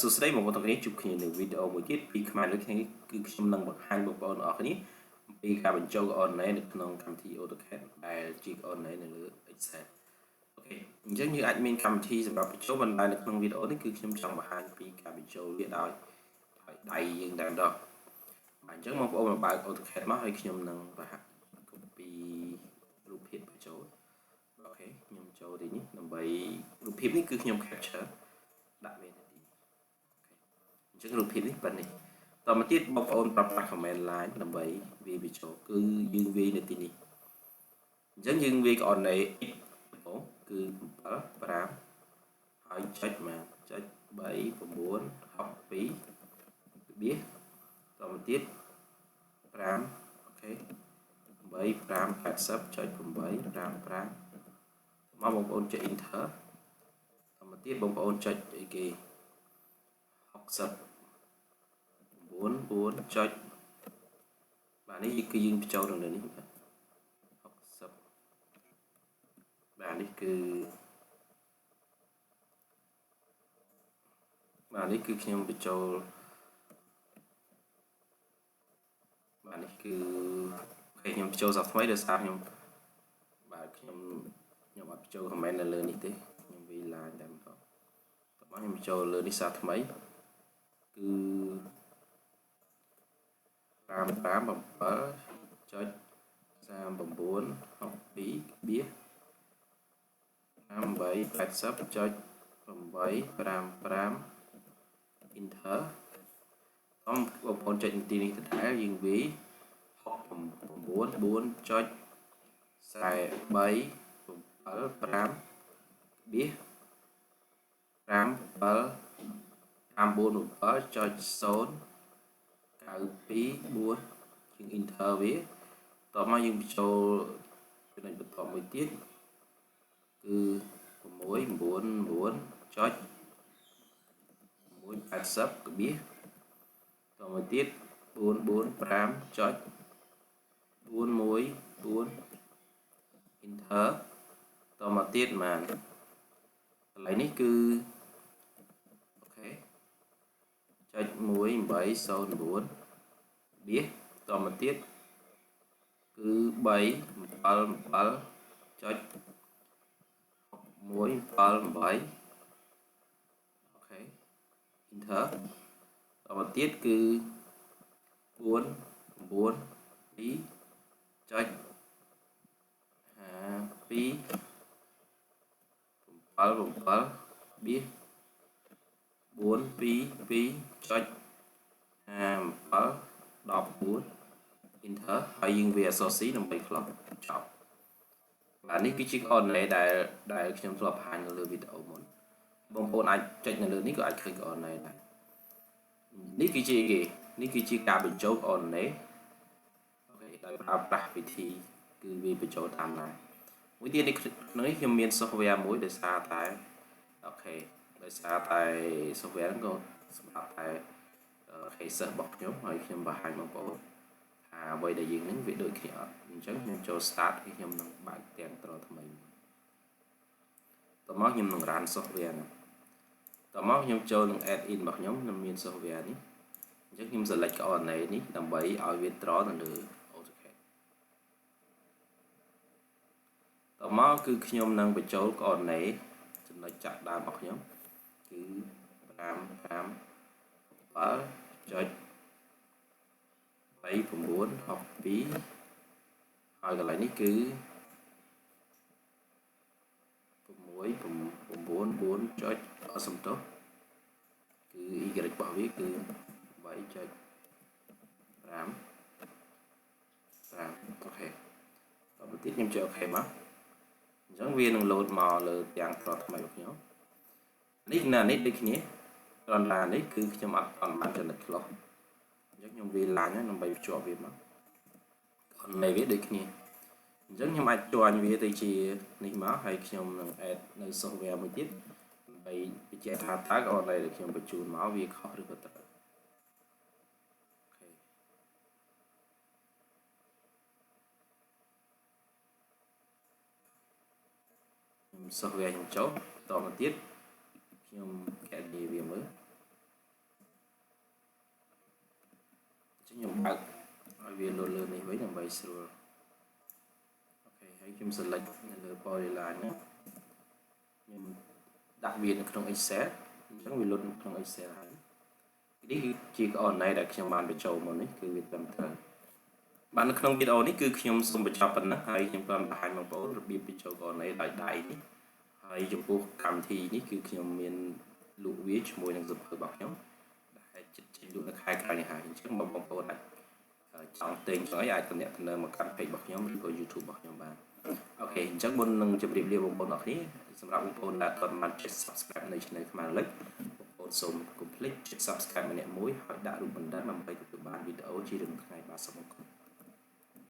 សួស្តីបងប្អូនទាំងគ្នាជួបគ្នានៅវីដេអូមួយទៀតពីខ្មែរលើថ្ងៃនេះគឺខ្ញុំនឹងបង្ហាញបងប្អូនទាំងអស់គ្នាអំពីការបញ្ចូល online នៅក្នុងកម្មវិធី AutoCAD ដែលជា online នៅលើ Excel អូខេអញ្ចឹងយើងអាចមានកម្មវិធីសម្រាប់បញ្ចូលបណ្ដាញនៅក្នុងវីដេអូនេះគឺខ្ញុំចង់បង្ហាញពីការបញ្ចូលវាដោយដៃយើងតែម្ដងអញ្ចឹងបងប្អូនបើក AutoCAD មកហើយខ្ញុំនឹងបង្ហាញ copy រូបភាពបញ្ចូលអូខេខ្ញុំចូលទីនេះដើម្បីរូបភាពនេះគឺខ្ញុំ capture ដាក់វាអញ្ចឹងរូបភាពនេះប៉ុណ្ណេះតមកទៀតបងប្អូនប្រើប្រាស់ command line ដើម្បីវាយបញ្ចូលគឺយើងវាយនៅទីនេះអញ្ចឹងយើងវាយក៏ online អូគឺ7 5ហើយចុចមកចុច3 9 62របៀសតមកទៀត5អូខេ8 5 80ចុច8 5 5មកបងប្អូនចុច enter តមកទៀតបងប្អូនចុចអីគេ60 4 ចុចបាទនេះគឺយើងបញ្ចូលនៅនេះបាទ60បាទនេះគឺខ្ញុំបញ្ចូលបាទនេះគឺខ្ញុំបញ្ចូលសថ្មីដោយសារខ្ញុំបាទខ្ញុំអត់បញ្ចូល comment នៅលើនេះទេខ្ញុំវាយ line តែម្ដងខ្ញុំបញ្ចូលលើនេះសារថ្មីគឺ557ចុច39 62បៀ880ចុច855 enter បងប្អូនចុចទីនេះទៅដែរយើងវាយ694ចុច43 75បៀ57 ចុច0 924យើង enter វាតមកយើងបញ្ចូលចំណុចបន្តមួយទៀតគឺ699ចុច180ក្បៀសតមកទៀត445ចុច414 enter តមកទៀតមកកន្លែងនេះគឺអូខេចុច1809បៀសតមកទៀតគឺ377ចុច178អូខេ enter តមកទៀតគឺ492ចុច52 77បៀស422ចុច57 14 enter ហើយយើងវាអក្សរ C ដើម្បីខ្លះចប់បាទនេះគឺជា online ដែលខ្ញុំធ្លាប់បង្ហាញនៅលើវីដេអូមុនបងប្អូនអាចចុចនៅលើនេះក៏អាចឃើញ online ដែរនេះគឺជាគេនេះគឺជាការបញ្ចូល online អូខេដោយប្រើប្រាស់វិធីគឺវាបញ្ចូលតាមណាមួយទៀតនេះក្នុងនេះខ្ញុំមាន software មួយដោយសារតែអូខេដោយសារតែ software ហ្នឹងក៏សម្រាប់តែ case របស់ខ្ញុំហើយខ្ញុំបង្ហាញបងប្អូនថាអ្វីដែលយើងនឹងវាដូចគ្នាអត់អញ្ចឹងខ្ញុំចូល start ហើយខ្ញុំនឹងបើកទាំងត្រថ្មីតមកខ្ញុំនឹង run software ហ្នឹងតមកខ្ញុំចូលនឹង add in របស់ខ្ញុំនឹងមាន software នេះអញ្ចឹងខ្ញុំ select ក online នេះដើម្បីឲ្យវាត្រនៅលើ AutoCAD តមកគឺខ្ញុំនឹងបញ្ចូលក online ចំណុចចាប់ដើមរបស់ខ្ញុំគឺ557ចុច3962ហើយកន្លែងនេះគឺ694ចុចអត់សំទោសគឺ y របស់វាគឺ8ចុច5អូខេតទៅទៀតខ្ញុំចុចអូខេមកអញ្ចឹងវានឹង load មកលើទាំងត្រថ្មីរបស់ខ្ញុំនេះនេះដូចគ្នាត្រឡានេះគឺខ្ញុំអត់បានចំណុច close អញ្ចឹងខ្ញុំវាឡាញដើម្បីភ្ជាប់វាមកនៃវាដូចគ្នាអញ្ចឹងខ្ញុំអាចជួញវាទៅជានេះមកហើយខ្ញុំនឹង add នៅ software មួយទៀតដើម្បីបញ្ជាក់ថាតើ online ដែលខ្ញុំបញ្ជូនមកវាខុសឬក៏ត្រូវអូខេ software ខ្ញុំចូលតមកទៀតខ្ញុំ copy វាមើល បើកឲ្យវាលោតលើនេះវិញដើម្បីស្រួលអូខេហើយខ្ញុំ select នៅលើ polyline ណាខ្ញុំដាក់វានៅក្នុង Excel អញ្ចឹងវាលុតនៅក្នុង Excel ហើយនេះគឺជាកណនដែលខ្ញុំបានបញ្ចូលមកនេះគឺវាត្រឹមត្រូវបាននៅក្នុងវីដេអូនេះគឺខ្ញុំសូមបញ្ចប់ប៉ុណ្ណឹងហើយខ្ញុំបានបង្ហាញបងប្អូនរបៀបបញ្ចូលកណនដោយដៃនេះហើយចំពោះកម្មវិធីនេះគឺខ្ញុំមានលក់វាជាមួយនឹងសៀវភៅរបស់ខ្ញុំដែលចិត្តចេញលក់នៅខែក្រោយនេះហើយអញ្ចឹងបងប្អូនអាចចង់ទិញចង់អីអាចទំនាក់ទំនងមកកាន់ page របស់ខ្ញុំឬក៏ YouTube របស់ខ្ញុំបានអូខេអញ្ចឹងមុននឹងជម្រាបលាបងប្អូនអរគ្នាសម្រាប់បងប្អូនដែលអត់បានចុច Subscribe នៅ Channel ខ្មែរលេខបងប្អូនសូមកុំភ្លេចចុច Subscribe ម្នាក់មួយហើយដាក់រូបបណ្ដឹងដើម្បីទទួលបានវីដេអូជារៀងរាល់ថ្ងៃបាទសូមអរគុណ